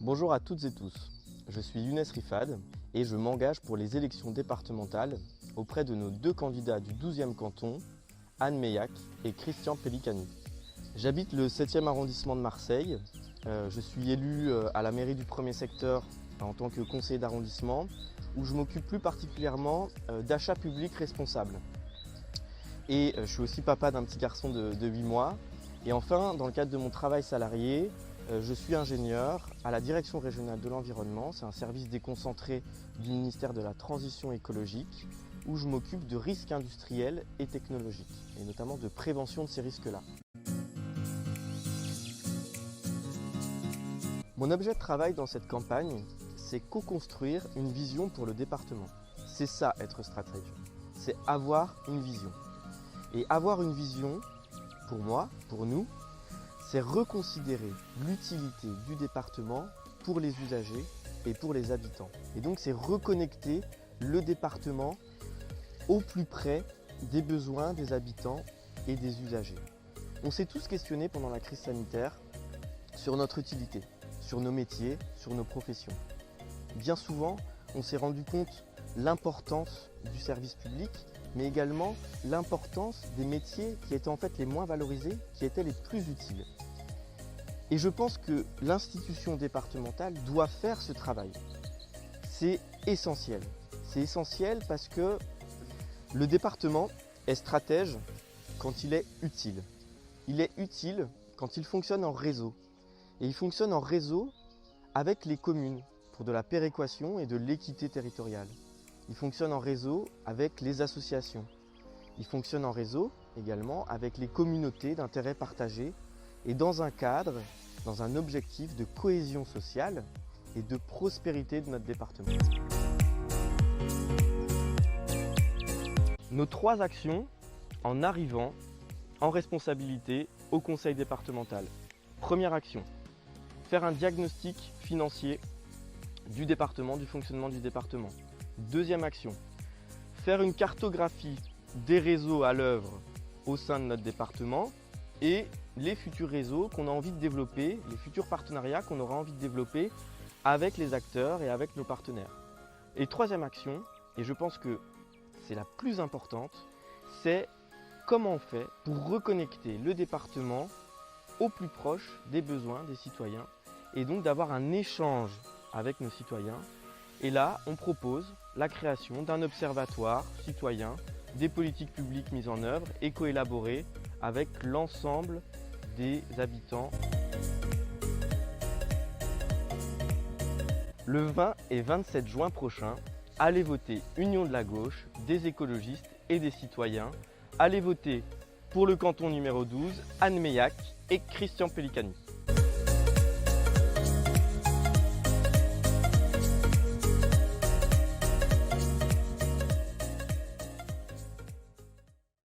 Bonjour à toutes et tous, je suis Younes Rifad et je m'engage pour les élections départementales auprès de nos deux candidats du 12e canton, Anne Meillac et Christian Pellicani. J'habite le 7e arrondissement de Marseille, je suis élu à la mairie du 1er secteur en tant que conseiller d'arrondissement où je m'occupe plus particulièrement d'achats publics responsables. Et je suis aussi papa d'un petit garçon de 8 mois. Et enfin, dans le cadre de mon travail salarié, je suis ingénieur à la Direction régionale de l'environnement. C'est un service déconcentré du ministère de la Transition écologique où je m'occupe de risques industriels et technologiques, et notamment de prévention de ces risques-là. Mon objet de travail dans cette campagne, c'est co-construire une vision pour le département. C'est ça être stratège, c'est avoir une vision. Et avoir une vision, pour moi, pour nous, c'est reconsidérer l'utilité du département pour les usagers et pour les habitants. Et donc c'est reconnecter le département au plus près des besoins des habitants et des usagers. On s'est tous questionnés pendant la crise sanitaire sur notre utilité, sur nos métiers, sur nos professions. Bien souvent, on s'est rendu compte l'importance du service public, mais également l'importance des métiers qui étaient en fait les moins valorisés, qui étaient les plus utiles. Et je pense que l'institution départementale doit faire ce travail. C'est essentiel. C'est essentiel parce que le département est stratège quand il est utile. Il est utile quand il fonctionne en réseau. Et il fonctionne en réseau avec les communes pour de la péréquation et de l'équité territoriale. Il fonctionne en réseau avec les associations. Il fonctionne en réseau également avec les communautés d'intérêt partagé et dans un cadre, dans un objectif de cohésion sociale et de prospérité de notre département. Nos 3 actions en arrivant en responsabilité au conseil départemental. Première action, faire un diagnostic financier du département, du fonctionnement du département. Deuxième action, faire une cartographie des réseaux à l'œuvre au sein de notre département et les futurs réseaux qu'on a envie de développer, les futurs partenariats qu'on aura envie de développer avec les acteurs et avec nos partenaires. Et troisième action, et je pense que c'est la plus importante, c'est comment on fait pour reconnecter le département au plus proche des besoins des citoyens et donc d'avoir un échange avec nos citoyens. Et là, on propose la création d'un observatoire citoyen des politiques publiques mises en œuvre et coélaborées avec l'ensemble des habitants. Le 20 et 27 juin prochain, allez voter Union de la gauche, des écologistes et des citoyens. Allez voter pour le canton numéro 12, Anne Meillac et Christian Pellicani.